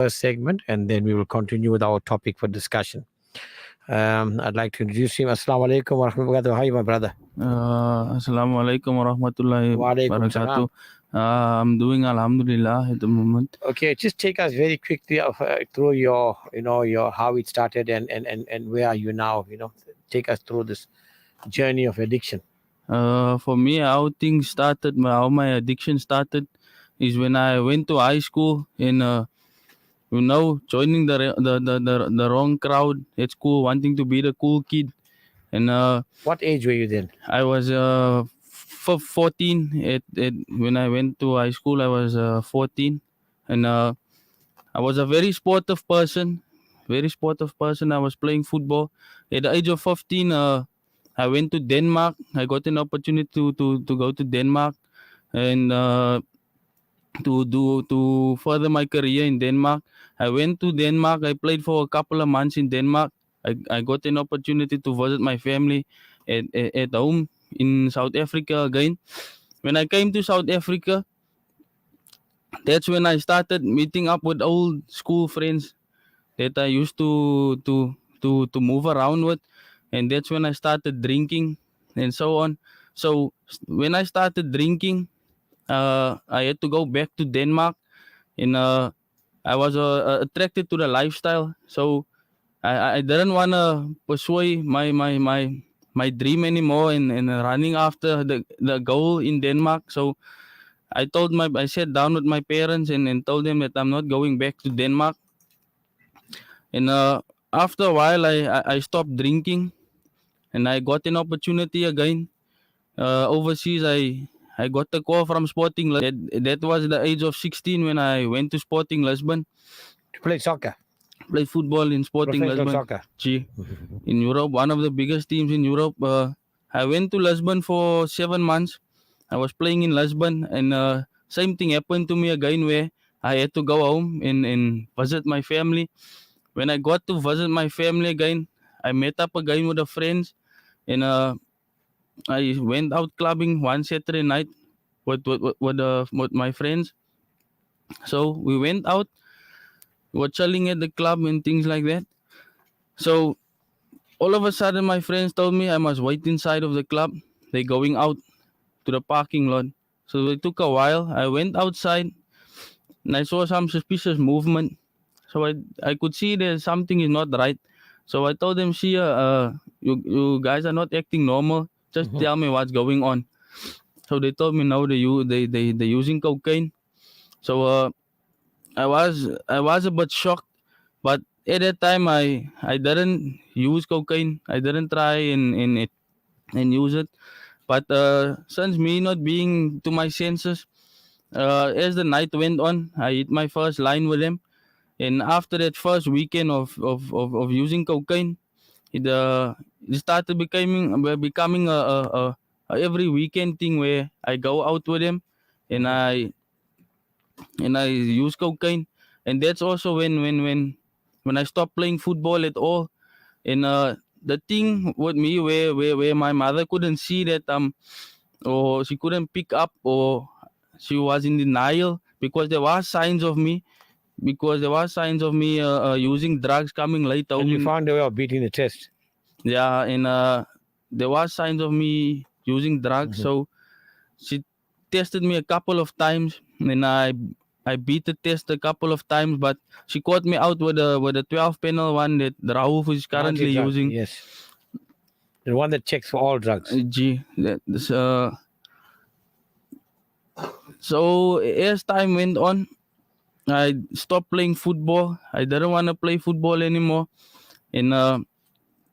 first segment, and then we will continue with our topic for discussion. I'd like to introduce him. Assalamu alaikum wa rahmatullahi wa barakatuh. Hi, my brother. Assalamu alaikum wa rahmatullahi Wa wa alaikum barakatuh. salam. I'm doing alhamdulillah at the moment. Okay, just take us very quickly through your, your how it started and where are you now? Take us through this journey of addiction. For me, how things started, how my addiction started, is when I went to high school and joining the wrong crowd at school, wanting to be the cool kid. And What age were you then? I was 14 when I went to high school. I was 14, and I was a very sportive person. Very sportive person. I was playing football at the age of 15. I went to Denmark. I got an opportunity to go to Denmark and to further my career in Denmark. I went to Denmark. I played for a couple of months in Denmark. I got an opportunity to visit my family at home in South Africa again. When I came to South Africa, that's when I started meeting up with old school friends that I used to move around with, and that's when I started drinking and so on. So when I started drinking, I had to go back to Denmark, and I was attracted to the lifestyle. So I didn't want to pursue my dream anymore and running after the goal in Denmark. So I sat down with my parents and told them that I'm not going back to Denmark. And after a while, I stopped drinking, and I got an opportunity again overseas. I got a call from Sporting Lisbon. That was the age of 16 when I went to Sporting Lisbon. To play soccer. Played football in Sporting Professional Lisbon. soccer. In Europe, one of the biggest teams in Europe. I went to Lisbon for 7 months. I was playing in Lisbon, and same thing happened to me again, where I had to go home and visit my family. When I got to visit my family again, I met up again with the friends, and I went out clubbing one Saturday night with my friends. So we went out, we were chilling at the club and things like that. So all of a sudden, my friends told me I must wait inside of the club. They're going out to the parking lot. So it took a while. I went outside and I saw some suspicious movement. So I could see that something is not right. So I told them, see, you guys are not acting normal. Just tell me what's going on. So they told me no, they're using cocaine. So I was a bit shocked, but at that time I didn't use cocaine. I didn't try and use it. But since me not being to my senses, as the night went on, I hit my first line with them. And after that first weekend of using cocaine, it started becoming a every weekend thing where I go out with them, and I use cocaine. And that's also when I stopped playing football at all. And the thing with me where my mother couldn't see that or she couldn't pick up, or she was in denial, because there was signs of me using drugs coming later. And you found a way of beating the test. Yeah, and there was signs of me using drugs. So she tested me a couple of times, and I beat the test a couple of times, but she caught me out with a 12 panel one that Rauf is currently Anti-drug, using. Yes. The one that checks for all drugs. So as time went on, I stopped playing football. I didn't want to play football anymore. And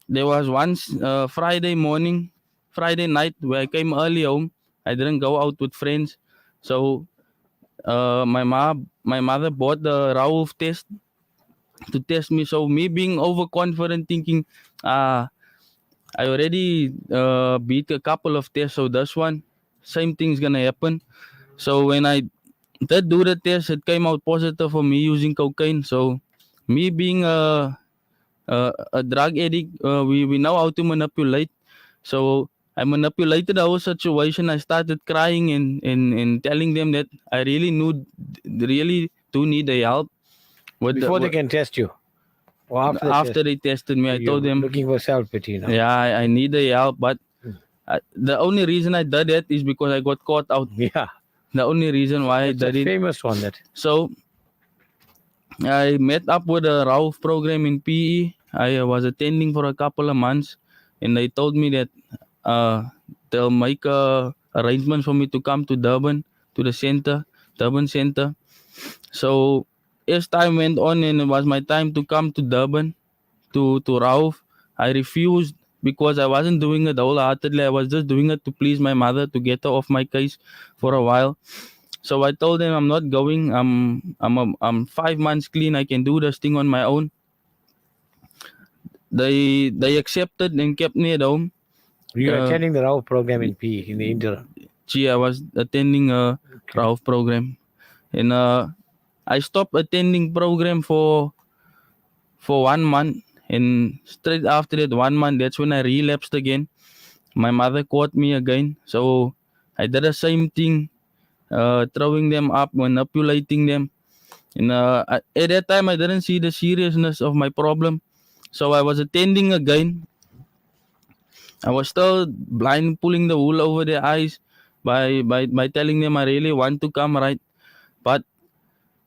there was once Friday night where I came early home. I didn't go out with friends. So my mother bought the Rauf test to test me. So me being overconfident, thinking, I already beat a couple of tests, so this one, same thing's gonna happen. So when I did do the test, it came out positive for me using cocaine. So me being a drug addict, we know how to manipulate. So I manipulated the whole situation. I started crying and telling them that I really do need the help. With Before they can test you, or after the after test, they tested me, I you're told them, looking for self pity now. yeah, I need the help, but the only reason I did it is because I got caught out. Yeah, The only reason why I that's a did it. famous one. That So I met up with a Rauf program in PE. I was attending for a couple of months, and they told me that they'll make arrangements for me to come to Durban, to the center, Durban center. So as time went on and it was my time to come to Durban, to Rauf, I refused because I wasn't doing it wholeheartedly. I was just doing it to please my mother, to get her off my case for a while. So I told them I'm not going. I'm 5 months clean. I can do this thing on my own. They accepted and kept me at home. you're Uh, attending the Rao program in PE in the interim. I was attending a Okay. Rauf program, and I stopped attending program for 1 month. And straight after that 1 month, that's when I relapsed again. My mother caught me again, so I did the same thing, throwing them up, manipulating them. And at that time, I didn't see the seriousness of my problem. So I was attending again. I was still blind, pulling the wool over their eyes by telling them I really want to come, right? But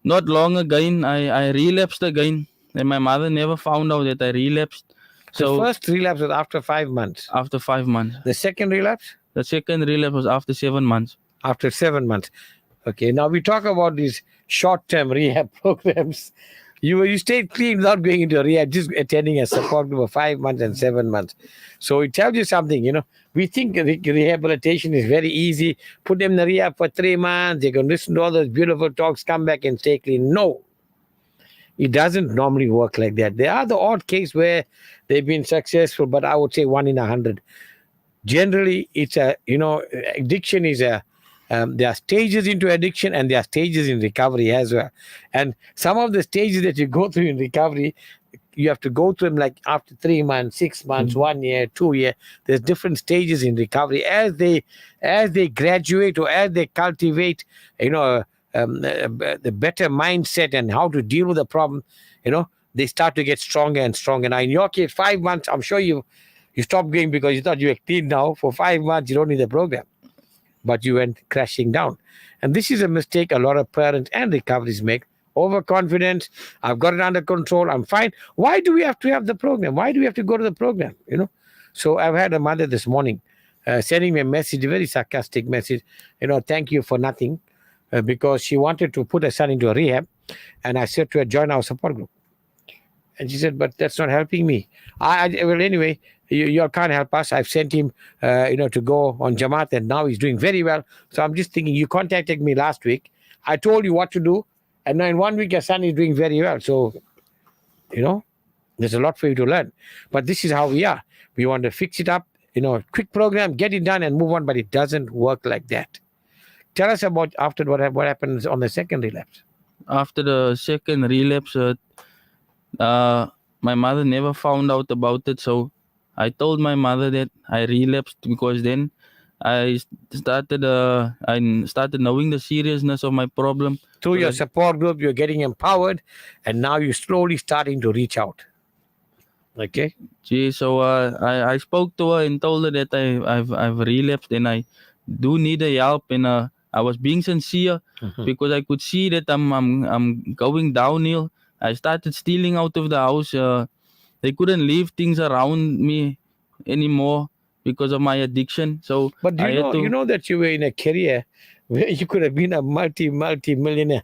not long again, I relapsed again. And my mother never found out that I relapsed. The So first relapse was after 5 months. after 5 months. The second relapse The second relapse was after 7 months. after 7 months. Okay, now we talk about these short-term rehab programs. You stayed clean without going into a rehab, just attending a support group for 5 months and 7 months. So it tells you something, We think rehabilitation is very easy. Put them in the rehab for 3 months. They can listen to all those beautiful talks, come back and stay clean. No, it doesn't normally work like that. There are the odd case where they've been successful, but I would say 1 in 100. Generally, it's addiction is there are stages into addiction and there are stages in recovery as well. And some of the stages that you go through in recovery, you have to go through them like after 3 months, 6 months, 1 year, 2 year. There's different stages in recovery as they graduate or as they cultivate, the better mindset and how to deal with the problem. They start to get stronger and stronger. Now, in your case, 5 months, I'm sure you stopped going because you thought you were clean now. For 5 months, you don't need the program, but you went crashing down. And this is a mistake a lot of parents and recoveries make. Overconfidence. I've got it under control. I'm fine. Why do we have to have the program? Why do we have to go to the program? So I've had a mother this morning sending me a message, a very sarcastic message. Thank you for nothing, because she wanted to put her son into a rehab, and I said to her, join our support group. And she said, but that's not helping me. Well, anyway, you all can't help us. I've sent him, to go on Jamaat, and now he's doing very well. So I'm just thinking, you contacted me last week. I told you what to do. And now in 1 week, your son is doing very well. So, there's a lot for you to learn. But this is how we are. We want to fix it up, quick program, get it done and move on. But it doesn't work like that. Tell us about after what happens on the second relapse. After the second relapse, my mother never found out about it. So I told my mother that I relapsed because then I started knowing the seriousness of my problem. Through So your that- support group, you're getting empowered, and now you're slowly starting to reach out. Okay. So I spoke to her and told her that I've relapsed and I do need a help, and I was being sincere because I could see that I'm going downhill. I started stealing out of the house. They couldn't leave things around me anymore because of my addiction. So But do I had to. you know that you were in a career where you could have been a multi millionaire.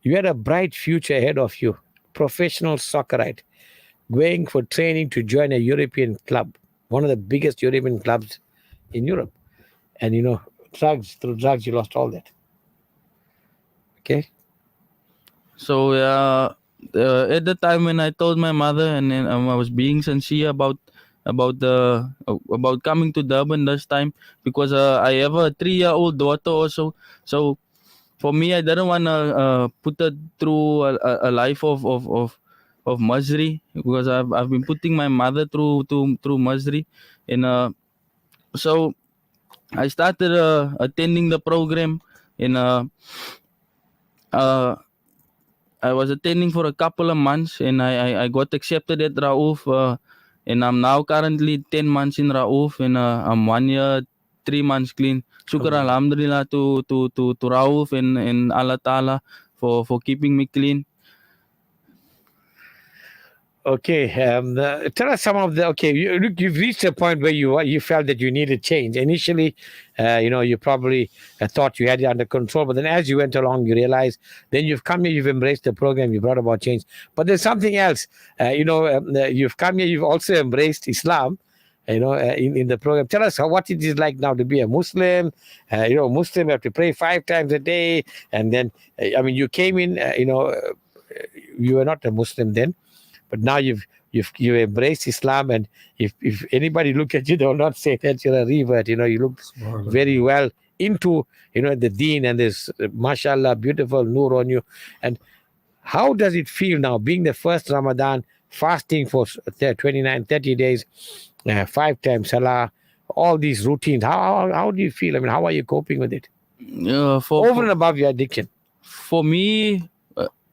You had a bright future ahead of you. Professional soccerite, going for training to join a European club, one of the biggest European clubs in Europe. And through drugs, you lost all that. Okay. So at the time when I told my mother, and then I was being sincere about coming to Durban this time because I have a 3-year-old daughter also. So for me, I didn't want to put her through a life of misery because I've been putting my mother through misery, and so I started attending the program, and uh, I was attending for a couple of months, and I got accepted at Rauf, and I'm now currently 10 months in Rauf, and I'm 1 year, 3 months clean. Shukr alhamdulillah to Rauf and Allah Ta'ala for keeping me clean. Okay, tell us some of the. Okay, you've reached a point where you felt that you needed change. Initially, you probably thought you had it under control, but then as you went along, you realized. Then you've come here, you've embraced the program, you brought about change. But there's something else. You've come here, you've also embraced Islam. In the program, tell us what it is like now to be a Muslim. Muslim have to pray 5 times a day, and then you came in. You were not a Muslim then. But now you've embraced Islam, and if anybody look at you, they will not say that you're a revert. You look very well into the deen, and there's mashallah beautiful nur on you. And how does it feel now being the first Ramadan, fasting for 29, 30 days, 5 times salah, all these routines? How do you feel? How are you coping with it? Over and above your addiction. For me,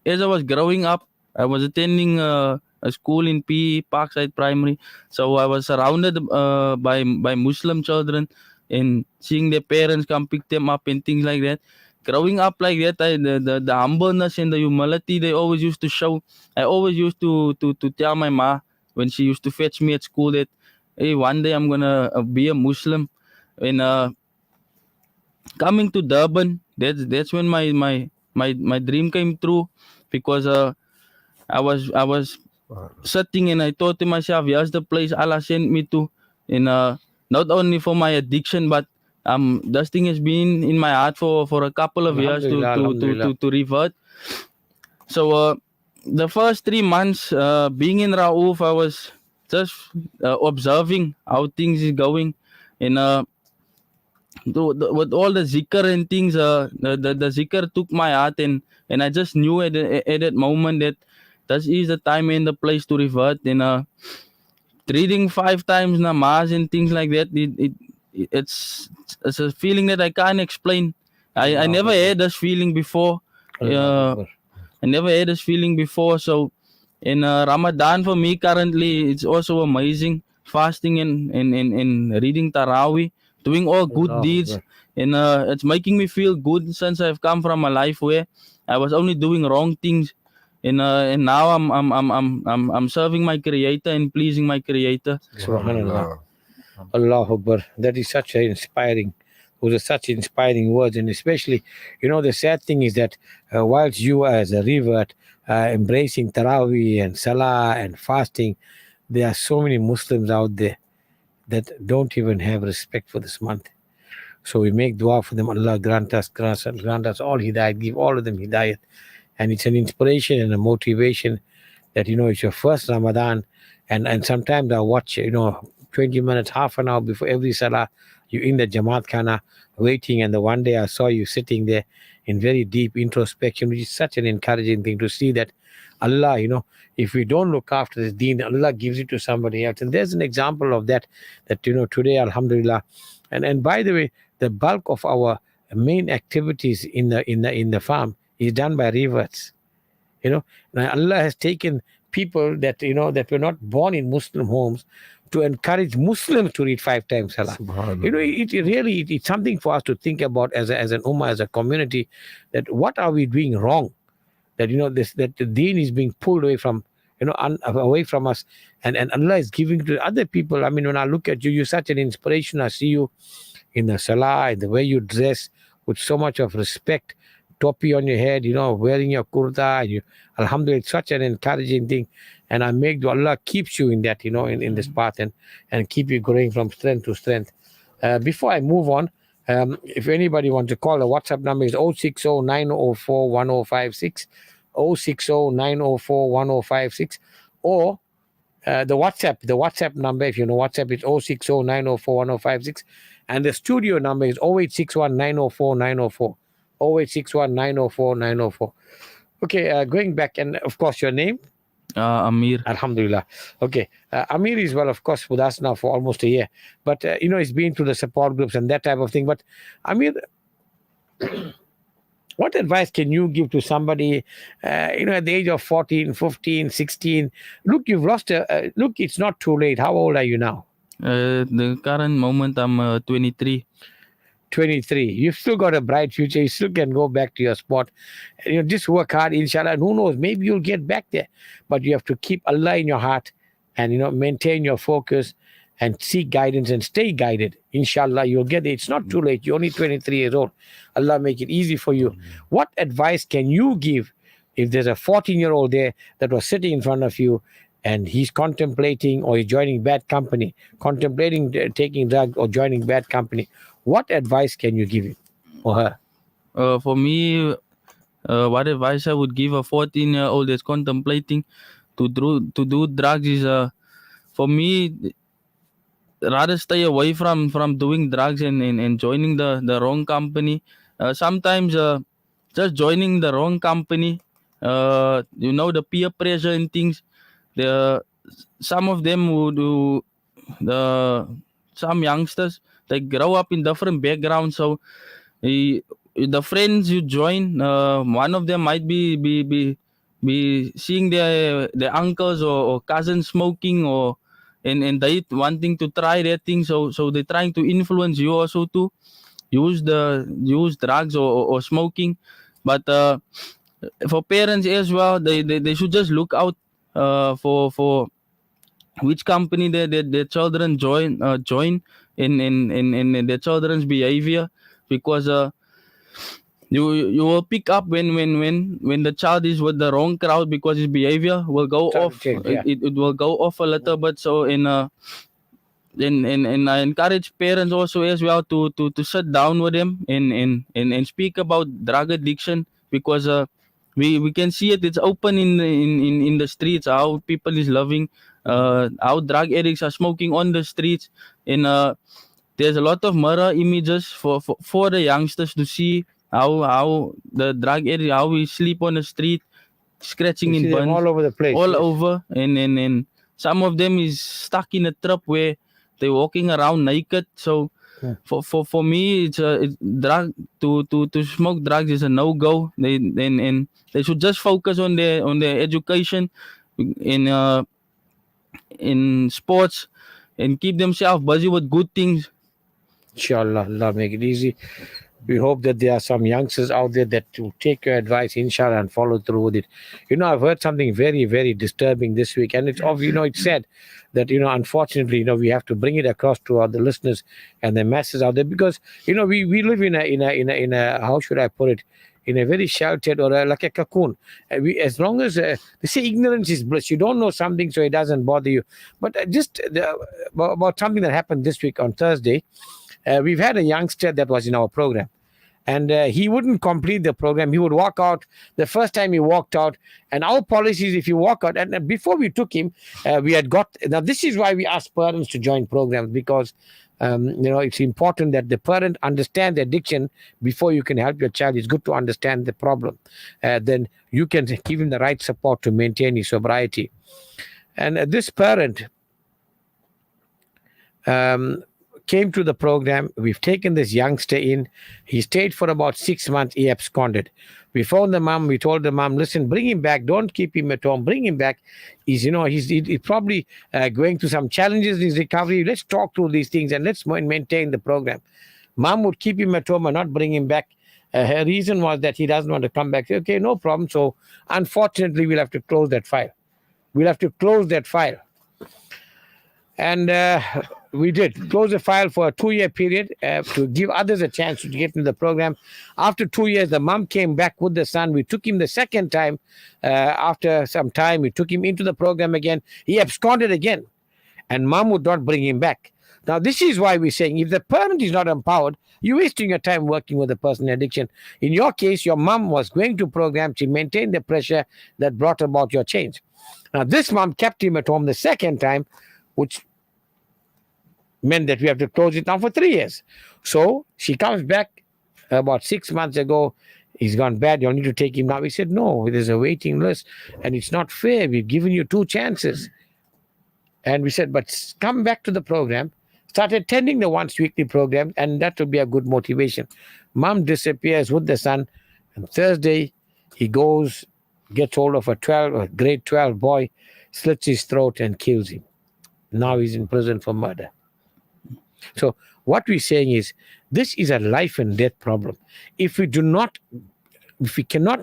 as I was growing up, I was attending a school in PE, Parkside Primary. So I was surrounded by Muslim children, and seeing their parents come pick them up and things like that. Growing up like that, the humbleness and the humility they always used to show. I always used to tell my ma when she used to fetch me at school that, hey, one day I'm gonna be a Muslim. And coming to Durban, that's when my dream came true, because I was sitting and I thought to myself, here's the place Allah sent me to. And not only for my addiction, but this thing has been in my heart for a couple of years to revert. So the first 3 months being in Rauf, I was just observing how things is going. And with all the zikr and things, the zikr took my heart, and I just knew at that moment that this is the time and the place to revert. And reading 5 times namaz and things like that, it's a feeling that I can't explain. I never had this feeling before. I never had this feeling before. So in Ramadan for me currently, it's also amazing. Fasting and reading Taraweeh, doing all good deeds, and it's making me feel good since I've come from a life where I was only doing wrong things, and now I'm serving my Creator and pleasing my Creator. Subhanallah. Allah Akbar. That is such inspiring. Those are such inspiring words, and especially, the sad thing is that whilst you as a revert embracing Taraweeh and Salah and fasting, there are so many Muslims out there that don't even have respect for this month. So we make dua for them. Allah grant us all hidayat, give all of them hidayat. And it's an inspiration and a motivation that, it's your first Ramadan. And sometimes I watch, 20 minutes, half an hour before every salah, you're in the Jamaat Khana waiting. And the one day I saw you sitting there in very deep introspection, which is such an encouraging thing to see that Allah, if we don't look after this deen, Allah gives it to somebody else. And there's an example of that today, alhamdulillah. And by the way, the bulk of our main activities in the farm is done by reverts. Now Allah has taken people that that were not born in Muslim homes to encourage Muslims to read 5 times salah. It's something for us to think about as an ummah, as a community, that what are we doing wrong? That that the deen is being pulled away from away from us, and Allah is giving to other people. When I look at you, you're such an inspiration. I see you in the salah, in the way you dress with so much of respect, topi on your head, wearing your kurta, and alhamdulillah, it's such an encouraging thing. And I make dua Allah keeps you in that, in this path, and keep you growing from strength to strength. Before I move on, if anybody wants to call, the WhatsApp number is 060 904 1056, 060 904 1056, or the WhatsApp number, if you know WhatsApp, is 060 904 1056, and the studio number is 0861 904 904, 0861 904 904. Okay, going back, and of course your name? Amir. Alhamdulillah. Okay. Amir is, well, of course, with us now for almost a year. But, he's been through the support groups and that type of thing. But, Amir, What advice can you give to somebody, at the age of 14, 15, 16? Look, you've lost look, it's not too late. How old are you now? The current moment I'm 23. 23. You've still got a bright future. You still can go back to your sport. Just work hard, inshallah. And who knows, maybe you'll get back there. But you have to keep Allah in your heart and, maintain your focus and seek guidance and stay guided. Inshallah, you'll get it. It's not too late. You're only 23 years old. Allah make it easy for you. What advice can you give if there's a 14-year-old there that was sitting in front of you and he's contemplating or he's joining bad company, contemplating taking drugs or joining bad company? What advice can you give him or her? For me, what advice I would give a 14-year-old that's contemplating to do drugs is, for me, rather stay away from doing drugs and joining the wrong company. Sometimes just joining the wrong company, the peer pressure and things. The some of them who the some youngsters, they grow up in different backgrounds, so the friends you join, one of them might be seeing their uncles or cousins smoking, or and they wanting to try their thing, so they're trying to influence you also to use drugs or smoking. But for parents as well, they should just look out for which company their children join in their children's behavior, because you will pick up when the child is with the wrong crowd, because his behavior will go Start to off. change, yeah. It will go off a little bit. So and I encourage parents also as well to sit down with them and speak about drug addiction, because we can see it's open in the streets, how people is living, how drug addicts are smoking on the streets. And there's a lot of mirror images for the youngsters to see how the drug addict, how we sleep on the street, scratching You see in them buns all over the place. all yes. over. And some of them is stuck in a trap where they're walking around naked. So for me, it's drug to smoke drugs is a no-go. And they should just focus on their education in in sports, and keep themselves busy with good things. Inshallah, Allah make it easy. We hope that there are some youngsters out there that will take your advice, inshallah, and follow through with it. I've heard something very, very disturbing this week, and it's it's said that unfortunately, we have to bring it across to the listeners and the masses out there, because we live in a how should I put it, in a very sheltered or like a cocoon. As long as they say ignorance is bliss, you don't know something, so it doesn't bother you. But just about something that happened this week on Thursday. We've had a youngster that was in our program, and he wouldn't complete the program. He would walk out. The first time he walked out, and our policy is if you walk out, and before we took him, we had got. Now this is why we ask parents to join programs, because it's important that the parent understand the addiction before you can help your child. It's good to understand the problem. Then you can give him the right support to maintain his sobriety. And this parent came to the program. We've taken this youngster in. He stayed for about 6 months. He absconded. We phoned the mom. We told the mom, listen, bring him back. Don't keep him at home. Bring him back. He's probably going through some challenges in his recovery. Let's talk through these things and let's maintain the program. Mom would keep him at home and not bring him back. Her reason was that he doesn't want to come back. Okay, no problem. So unfortunately, we'll have to close that file. And we did close the file for a 2-year period to give others a chance to get into the program. After 2 years, the mom came back with the son. We took him the second time. After some time, we took him into the program again. He absconded again, and mom would not bring him back. Now, this is why we're saying if the parent is not empowered, you're wasting your time working with the person in addiction. In your case, your mom was going to program to maintain the pressure that brought about your change. Now, this mom kept him at home the second time, which meant that we have to close it down for 3 years. So she comes back about 6 months ago. He's gone bad. You'll need to take him now. We said, no, there's a waiting list and it's not fair. We've given you 2 chances. And we said, but come back to the program, start attending the once weekly program, and that will be a good motivation. Mom disappears with the son. And Thursday, he goes, gets hold of a grade 12 boy, slits his throat and kills him. Now he's in prison for murder. So what we're saying is, this is a life and death problem. If we cannot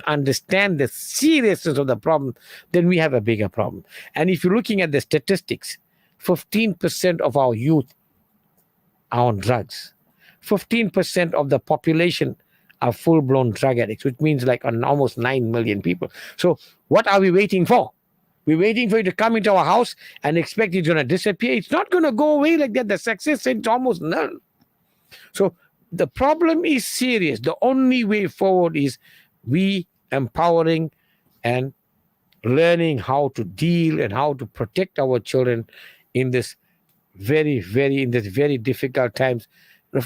understand the seriousness of the problem, then we have a bigger problem. And if you're looking at the statistics, 15% of our youth are on drugs. 15% of the population are full-blown drug addicts, which means like on almost 9 million people. So what are we waiting for? We're waiting for you to come into our house and expect it's going to disappear. It's not going to go away like that. The success rate's almost null. So the problem is serious. The only way forward is we empowering and learning how to deal and how to protect our children in this very difficult times